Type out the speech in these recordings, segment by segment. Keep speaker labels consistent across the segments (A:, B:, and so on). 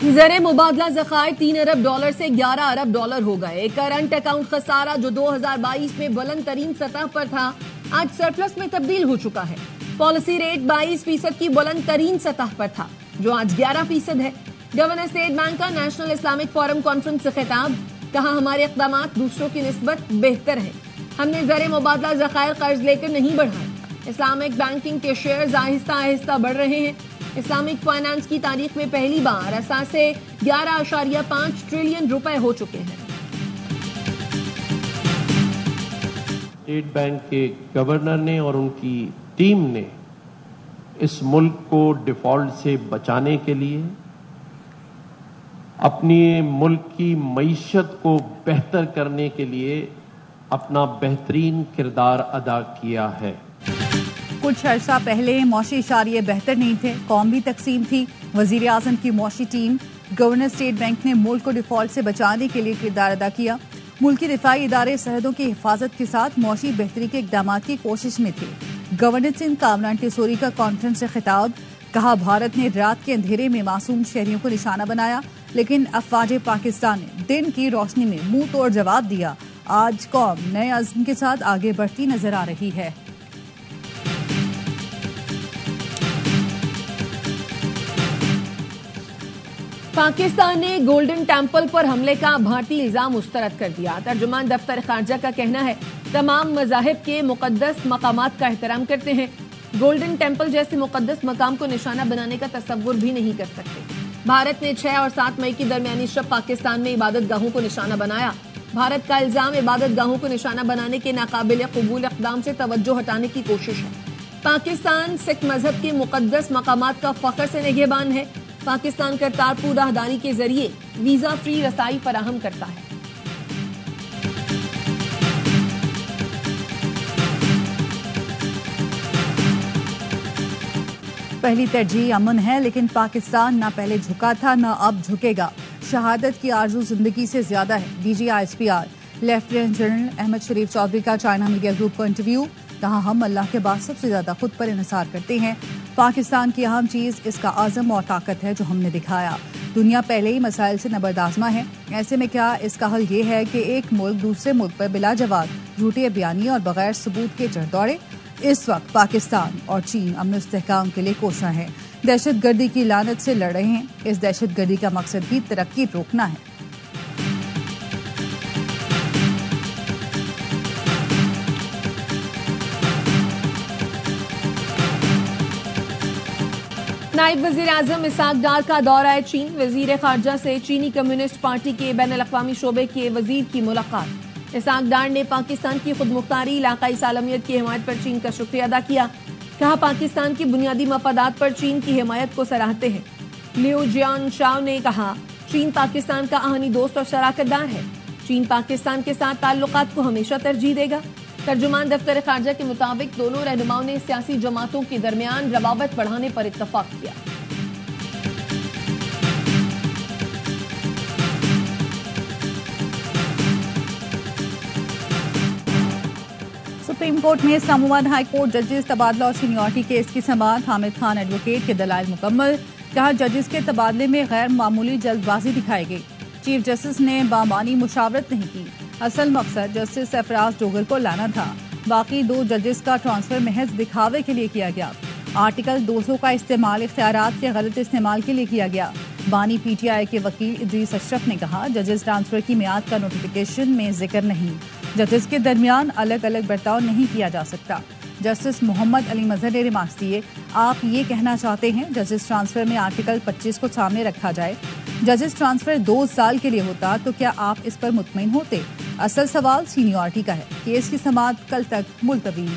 A: زر مبادلہ ذخائر $3 ارب سے $11 ارب ہو گئے۔ کرنٹ اکاؤنٹ خسارہ جو 2022 میں بلند ترین سطح پر تھا آج سرپلس میں تبدیل ہو چکا ہے۔ پالیسی ریٹ 22% کی بلند ترین سطح پر تھا جو آج 11% ہے۔ گورنر اسٹیٹ بینک کا نیشنل اسلامک فورم کانفرنس سے خطاب، کہا ہمارے اقدامات دوسروں کی نسبت بہتر ہیں، ہم نے زر مبادلہ ذخائر قرض لے کر نہیں بڑھائے۔ اسلامک بینکنگ کے شیئرز آہستہ آہستہ بڑھ رہے ہیں۔ اسلامک فائنانس کی تاریخ میں پہلی بار اثاثے 11.5 ٹریلین روپے ہو چکے ہیں۔
B: اسٹیٹ بینک کے گورنر نے اور ان کی ٹیم نے اس ملک کو ڈیفالٹ سے بچانے کے لیے، اپنی ملک کی معیشت کو بہتر کرنے کے لیے اپنا بہترین کردار ادا کیا ہے۔
C: کچھ عرصہ پہلے معاشی اشاریے بہتر نہیں تھے، قوم بھی تقسیم تھی۔ وزیر اعظم کی معاشی ٹیم، گورنر اسٹیٹ بینک نے ملک کو ڈیفالٹ سے بچانے کے لیے کردار ادا کیا۔ ملکی دفاعی ادارے سرحدوں کی حفاظت کے ساتھ معاشی بہتری کے اقدامات کی کوشش میں تھے۔ گورنر سندھ کامران ٹیسوری کا کانفرنس سے خطاب، کہا بھارت نے رات کے اندھیرے میں معصوم شہریوں کو نشانہ بنایا لیکن افواج پاکستان نے دن کی روشنی میں منہ توڑ جواب دیا۔ آج قوم نئے عزم کے ساتھ آگے بڑھتی نظر آ رہی ہے۔
A: پاکستان نے گولڈن ٹیمپل پر حملے کا بھارتی الزام مسترد کر دیا۔ ترجمان دفتر خارجہ کا کہنا ہے تمام مذاہب کے مقدس مقامات کا احترام کرتے ہیں، گولڈن ٹیمپل جیسے مقدس مقام کو نشانہ بنانے کا تصور بھی نہیں کر سکتے۔ بھارت نے 6 اور 7 مئی کی درمیانی شب پاکستان میں عبادت گاہوں کو نشانہ بنایا۔ بھارت کا الزام عبادت گاہوں کو نشانہ بنانے کے ناقابل قبول اقدام سے توجہ ہٹانے کی کوشش ہے۔ پاکستان سکھ مذہب کے مقدس مقامات کا فخر سے نگہبان ہے۔ پاکستان کرتارپور راہداری کے ذریعے ویزا فری رسائی فراہم کرتا ہے۔
C: پہلی ترجیح امن ہے لیکن پاکستان نہ پہلے جھکا تھا نہ اب جھکے گا۔ شہادت کی آرزو زندگی سے زیادہ ہے۔ D G I S P R lieutenant general Ahmed Sharif Chaudhry کا چائنا میڈیا گروپ کو انٹرویو، کہا ہم اللہ کے بعد سب سے زیادہ خود پر انحصار کرتے ہیں۔ پاکستان کی اہم چیز اس کا عزم اور طاقت ہے جو ہم نے دکھایا۔ دنیا پہلے ہی مسائل سے نبردآزما ہے، ایسے میں کیا اس کا حل یہ ہے کہ ایک ملک دوسرے ملک پر بلا جواب جھوٹے بیانیے اور بغیر ثبوت کے چڑھ دوڑے؟ اس وقت پاکستان اور چین امن و استحکام کے لیے کوشاں ہیں، دہشت گردی کی لعنت سے لڑ رہے ہیں۔ اس دہشت گردی کا مقصد بھی ترقی روکنا ہے۔
A: نائب وزیر اعظم اسحاق ڈار کا دورہ چین، وزیر خارجہ سے چینی کمیونسٹ پارٹی کے بین الاقوامی شعبے کے وزیر کی ملاقات۔ اسحاق ڈار نے پاکستان کی خود مختاری، علاقائی سالمیت کی حمایت پر چین کا شکریہ ادا کیا، کہا پاکستان کی بنیادی مفادات پر چین کی حمایت کو سراہتے ہیں۔ لیو جیان شاو نے کہا چین پاکستان کا آہنی دوست اور شراکت دار ہے، چین پاکستان کے ساتھ تعلقات کو ہمیشہ ترجیح دے گا۔ ترجمان دفتر خارجہ کے مطابق دونوں رہنماؤں نے سیاسی جماعتوں کے درمیان روابط بڑھانے پر اتفاق کیا۔
C: سپریم کورٹ میں اسلام آباد ہائی کورٹ ججز تبادلہ اور سینیورٹی کیس کی سماعت، حامد خان ایڈوکیٹ کے دلائل مکمل، کہا ججز کے تبادلے میں غیر معمولی جلد بازی دکھائی گئی، چیف جسٹس نے بامعنی مشاورت نہیں کی، اصل مقصد جسٹس سرفراز ڈوگر کو لانا تھا، باقی 2 ججز کا ٹرانسفر محض دکھاوے کے لیے کیا گیا، آرٹیکل 200 کا استعمال اختیارات کے غلط استعمال کے لیے کیا گیا۔ بانی پی ٹی آئی کے وکیل ادریس اشرف نے کہا ججز ٹرانسفر کی میعاد کا نوٹیفیکیشن میں ذکر نہیں، ججز کے درمیان الگ الگ برتاؤ نہیں کیا جا سکتا۔ جسٹس محمد علی مظہر نے ریمارکس دیے، آپ یہ کہنا چاہتے ہیں ججز ٹرانسفر میں آرٹیکل 25 کو سامنے رکھا جائے، ججز ٹرانسفر 2 سال کے لیے ہوتا تو کیا آپ اس پر مطمئن ہوتے؟ اصل سوال سینیورٹی کا ہے، کیس کی سماعت کل تک ملتوی۔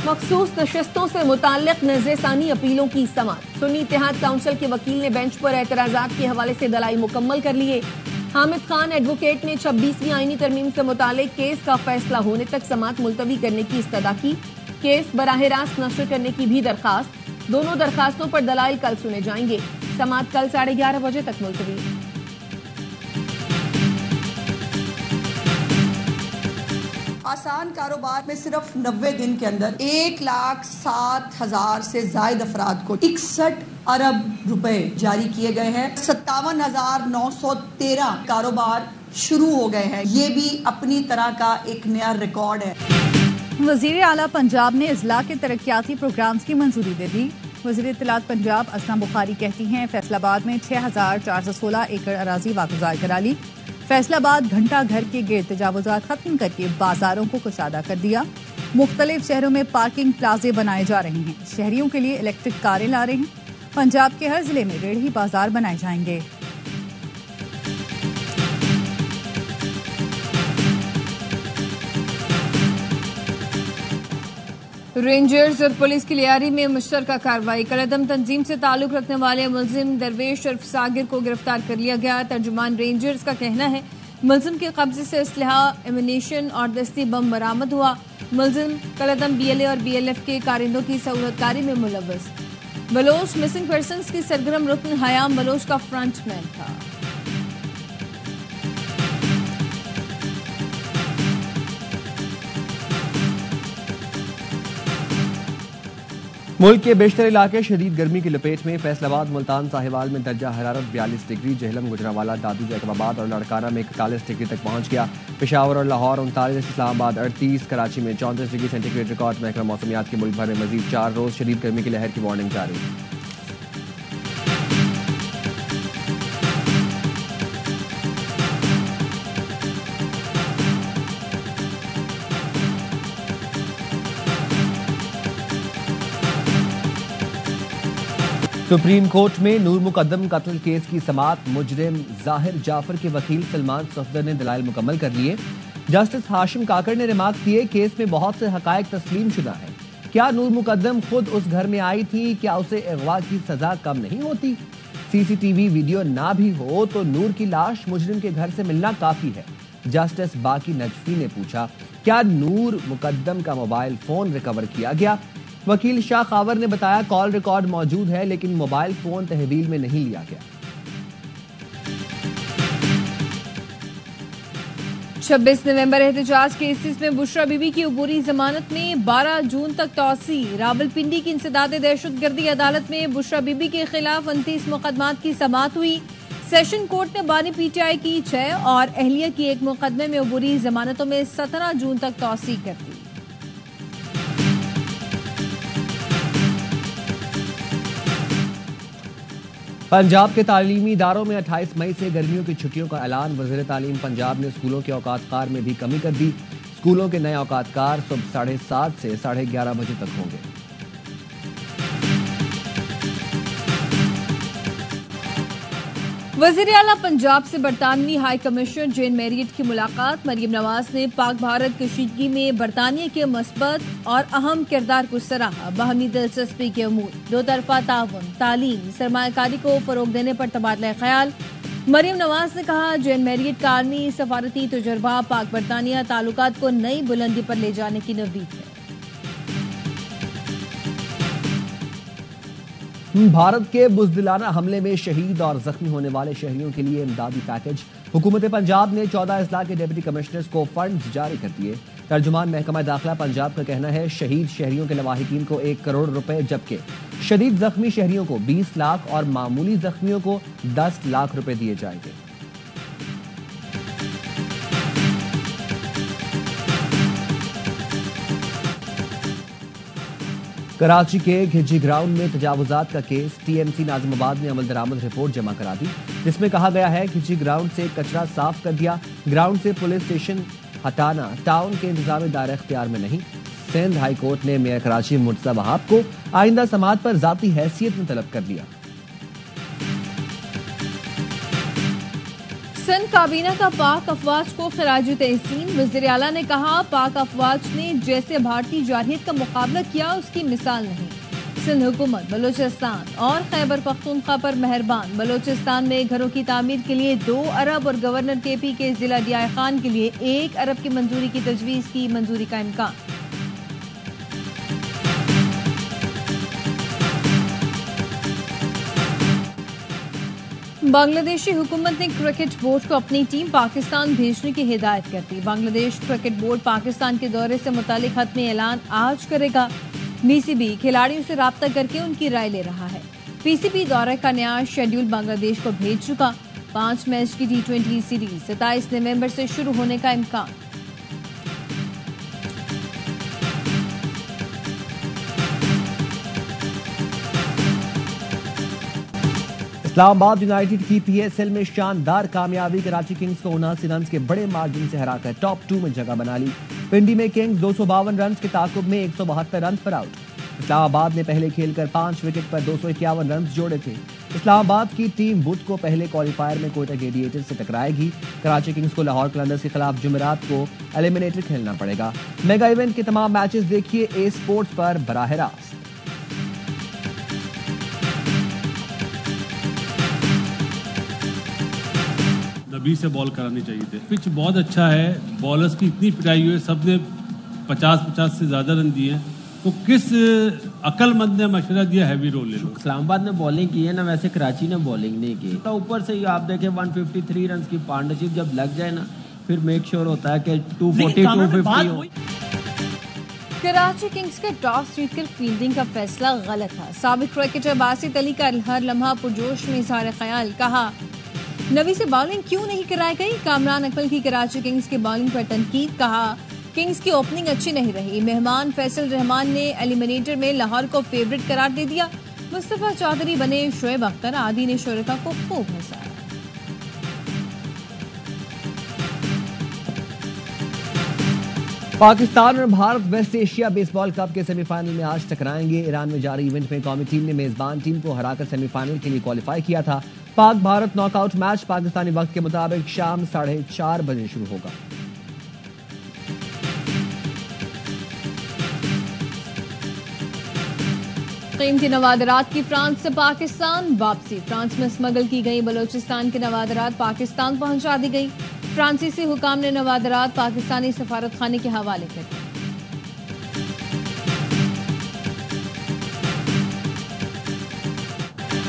A: مخصوص نشستوں سے متعلق نظر ثانی اپیلوں کی سماعت، سنی اتحاد کونسل کے وکیل نے بینچ پر اعتراضات کے حوالے سے دلائل مکمل کر لیے۔ حامد خان ایڈوکیٹ نے 26ویں آئینی ترمیم سے متعلق کیس کا فیصلہ ہونے تک سماعت ملتوی کرنے کی استدعا کی، کیس براہ راست نشر کرنے کی بھی درخواست، دونوں درخواستوں پر دلائل کل سنے جائیں گے، سماعت کل 11:30 بجے تک ملتوی۔
D: آسان کاروبار میں صرف 90 دن کے اندر 1,07,000 سے زائد افراد کو 61 ارب روپے جاری کیے گئے ہیں. 57,913 کاروبار شروع ہو گئے ہیں. یہ بھی اپنی طرح کا ایک نیا ریکارڈ ہے.
C: وزیر اعلیٰ پنجاب نے اضلاع کے ترقیاتی پروگرامز کی منظوری دے دی. وزیر اطلاعات پنجاب اسنا بخاری کہتی ہیں فیصل آباد میں 6,416 ایکڑ اراضی واگزار کرا لی. فیصل آباد گھنٹہ گھر کے گرد تجاوزات ختم کر کے بازاروں کو کشادہ کر دیا. مختلف شہروں میں پارکنگ پلازے بنائے جا رہے ہیں. شہریوں کے لیے الیکٹرک کاریں لا رہے ہیں. پنجاب کے ہر ضلع میں ریڑھی بازار بنائے جائیں گے.
A: رینجرز اور پولیس کی لیاری میں مشترکہ کارروائی. کالعدم تنظیم سے تعلق رکھنے والے ملزم درویش شرف ساگر کو گرفتار کر لیا گیا. ترجمان رینجرز کا کہنا ہے ملزم کے قبضے سے اسلحہ، ایمونیشن اور دستی بم برآمد ہوا. ملزم کالعدم BLA اور BLF کے کارندوں کی سہولت کاری میں ملوث. بلوچ مسنگ پرسنز کی سرگرم رکن حیام بلوچ کا فرنٹ مین تھا.
E: ملک کے بیشتر علاقے شدید گرمی کی لپیٹ میں. فیصل آباد، ملتان، ساہیوال میں درجہ حرارت 42 ڈگری، جہلم، گجرانوالہ، دادو، جیکب آباد اور لاڑکانہ میں 41 ڈگری تک پہنچ گیا. پشاور اور لاہور 39، اسلام آباد 38، کراچی میں 34 ڈگری سینٹی گریڈ ریکارڈ. محکمہ موسمیات کے ملک بھر میں مزید 4 روز شدید گرمی کی لہر کی وارننگ جاری. سپریم کورٹ میں نور مقدم قتل کیس کی سماعت. مجرم ظاہر جعفر کے وکیل سلمان صفدر نے دلائل مکمل کر لیے. جسٹس ہاشم کاکڑ نے ریمارک کیے کیس میں بہت سے حقائق تسلیم شدہ ہیں. کیا نور مقدم خود اس گھر میں آئی تھی؟ کیا اسے اغوا کی سزا کم نہیں ہوتی؟ CCTV ویڈیو نہ بھی ہو تو نور کی لاش مجرم کے گھر سے ملنا کافی ہے. جسٹس باقی نجفی نے پوچھا کیا نور مقدم کا موبائل فون ریکور کیا گیا؟ وکیل شاہ خاور نے بتایا کال ریکارڈ موجود ہے لیکن موبائل فون تحویل میں نہیں لیا گیا.
A: 26 نومبر احتجاج کیسز میں بشرا بی بی کی عبوری ضمانت میں 12 جون تک توسیع. راولپنڈی کی انسداد دہشت گردی عدالت میں بشرا بی بی کے خلاف 29 مقدمات کی سماعت ہوئی. سیشن کورٹ نے بانی PTI کی 6 اور اہلیہ کی 1 مقدمے میں عبوری ضمانتوں میں 17 جون تک توسیع کر دی.
E: پنجاب کے تعلیمی اداروں میں 28 مئی سے گرمیوں کی چھٹیوں کا اعلان. وزیر تعلیم پنجاب نے اسکولوں کے اوقات کار میں بھی کمی کر دی. اسکولوں کے نئے اوقات کار صبح 7:30 سے 11:30 بجے تک ہوں گے.
A: وزیر اعلیٰ پنجاب سے برطانوی ہائی کمشنر جین میریٹ کی ملاقات. مریم نواز نے پاک بھارت کشیدگی میں برطانیہ کے مثبت اور اہم کردار کو سراہا. باہمی دلچسپی کے امور، دو طرفہ تعاون، تعلیم، سرمایہ کاری کو فروغ دینے پر تبادلہ خیال. مریم نواز نے کہا جین میریٹ کا عالمی سفارتی تجربہ پاک برطانیہ تعلقات کو نئی بلندی پر لے جانے کی نوید ہے.
E: بھارت کے بزدلانہ حملے میں شہید اور زخمی ہونے والے شہریوں کے لیے امدادی پیکج. حکومت پنجاب نے 14 اضلاع کے ڈپٹی کمشنرز کو فنڈز جاری کر دیے. ترجمان محکمہ داخلہ پنجاب کا کہنا ہے شہید شہریوں کے لواحقین کو 1 کروڑ روپے جبکہ شدید زخمی شہریوں کو 20 لاکھ اور معمولی زخمیوں کو 10 لاکھ روپے دیے جائیں گے. کراچی کے گھجی گراؤنڈ میں تجاوزات کا کیس. TMC ناظم آباد نے عمل درآمد رپورٹ جمع کرا دی جس میں کہا گیا ہے گھجی گراؤنڈ سے کچرا صاف کر دیا. گراؤنڈ سے پولیس اسٹیشن ہٹانا ٹاؤن کے انتظامی دائرہ اختیار میں نہیں. سندھ ہائی کورٹ نے میئر کراچی مرتضی وہاب کو آئندہ سماعت پر ذاتی حیثیت میں طلب کر لیا.
A: سندھ کابینہ کا پاک افواج کو خراج تحسین. وزیر اعلیٰ نے کہا پاک افواج نے جیسے بھارتی جارحیت کا مقابلہ کیا اس کی مثال نہیں. سندھ حکومت بلوچستان اور خیبر پختونخوا پر مہربان. بلوچستان میں گھروں کی تعمیر کے لیے 2 ارب اور گورنر KP کے ضلع ڈی آئی خان کے لیے 1 ارب کی منظوری کی تجویز کی. منظوری کا امکان.
C: بنگلہ دیشی حکومت نے کرکٹ بورڈ کو اپنی ٹیم پاکستان بھیجنے کی ہدایت کر دی. بنگلہ دیش کرکٹ بورڈ پاکستان کے دورے سے متعلق حتمی اعلان آج کرے گا. بی سی بی کھلاڑیوں سے رابطہ کر کے ان کی رائے لے رہا ہے. پی سی بی دورے کا نیا شیڈول بنگلہ دیش کو بھیج چکا. 5 میچ کی T20 سیریز 27 نومبر سے شروع ہونے کا امکان.
E: اسلام آباد یونائیٹڈ کی پی ایس ایل میں شاندار کامیابی. کراچی کنگز کو 79 رنز کے بڑے مارجن سے ہرا کر ٹاپ 2 میں جگہ بنا لی. پنڈی میں کنگز 252 رنز کے تعاقب میں 172 رنز پر آؤٹ. اسلام آباد نے پہلے کھیل کر 5 وکٹ پر 251 رنز جوڑے تھے. اسلام آباد کی ٹیم بدھ کو پہلے کوالیفائر میں کوئٹہ گلیڈیٹرز سے ٹکرائے گی. کراچی کنگز کو لاہور قلندرز کے خلاف جمعرات کو ایلیمنیٹر کھیلنا پڑے گا. میگا ایونٹ کے تمام میچز دیکھیے اے سپورٹس پر براہ راست.
F: نبی سے بال کرانے چاہیے تھے. پچ بہت اچھا ہے, بالرز کی اتنی پٹائی ہوئی ہے, سب نے 50 سے زیادہ رن دیے ہیں. تو کس عقل مند نے مشورہ دیا ہیوی رول لے لو.
G: اسلام آباد نے بالنگ کی ہے نا, ویسے کراچی نے بالنگ نہیں کی. تو اوپر سے آپ دیکھیں 153 رنز کی پارٹنرشپ جب لگ جائے نا, پھر میک شور ہوتا ہے کہ 240 250 ہو.
C: کراچی کنگز کا ٹاس جیت کر فیلڈنگ کا فیصلہ غلط تھا. سابق کرکٹر باسط علی کا ہر لمحہ پرجوش میں اظہار خیال. کہا نبی سے بالنگ کیوں نہیں کرائی گئی. کامران اکمل کی کراچی کنگز کی بالنگ پر تنقید. کہا کنگز کی اوپننگ اچھی نہیں رہی. مہمان فیصل رحمان نے ایلیمنیٹر میں لاہور کو فیورٹ قرار دے دیا. مصطفیٰ چودھری بنے شعیب اختر. عادی نے شرکا کو خوب ہنسایا.
E: پاکستان اور بھارت ویسٹ ایشیا بیس بال کپ کے سیمی فائنل میں آج ٹکرائیں گے. ایران میں جاری ایونٹ میں قومی ٹیم نے میزبان ٹیم کو ہرا کر سیمی فائنل کے لیے کوالیفائی کیا تھا. پاک Bharat knock out match Pakistani وقت کے مطابق شام 4:30 بجے شروع ہوگا.
C: قیمتی نوادرات کی فرانس سے پاکستان واپسی. فرانس میں اسمگل کی گئی بلوچستان کے نوادرات پاکستان پہنچا دی گئی. فرانسیسی حکام نے نوادرات پاکستانی سفارت خانے کے حوالے کر دی.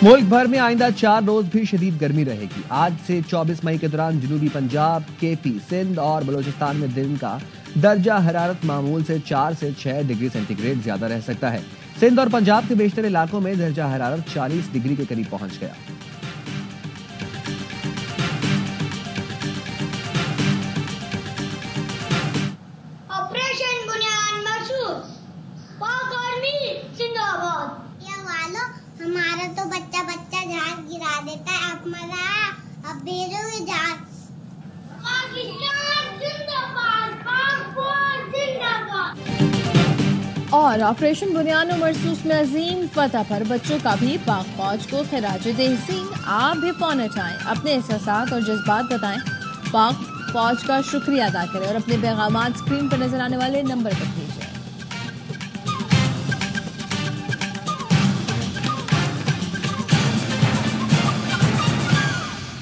E: ملک بھر میں آئندہ 4 روز بھی شدید گرمی رہے گی. آج سے 24 مئی کے دوران جنوبی پنجاب, کے پی, سندھ اور بلوچستان میں دن کا درجہ حرارت معمول سے 4 سے 6 ڈگری سینٹی گریڈ زیادہ رہ سکتا ہے. سندھ اور پنجاب کے بیشتر علاقوں میں درجہ حرارت 40 ڈگری کے قریب پہنچ گیا.
H: آپریشن بنیاد مرسوس پاک آرمی زندہ آباد. ہمارا تو بچہ جہاز گرا دیتا ہے. اب مزہ آیا, اب بھیجو گے جہاز. پاکستان زندہ باد, پاک فوج زندہ باد.
C: اور آپریشن بنیاد مرسوس میں عظیم فتح پر بچوں کا بھی پاک فوج کو خراج تحسین. آپ بھی پونا چاہیں, اپنے احساسات اور جذبات بتائیں, پاک فوج کا شکریہ ادا کریں اور اپنے پیغامات اسکرین پر نظر آنے والے نمبر پر بھیجیں.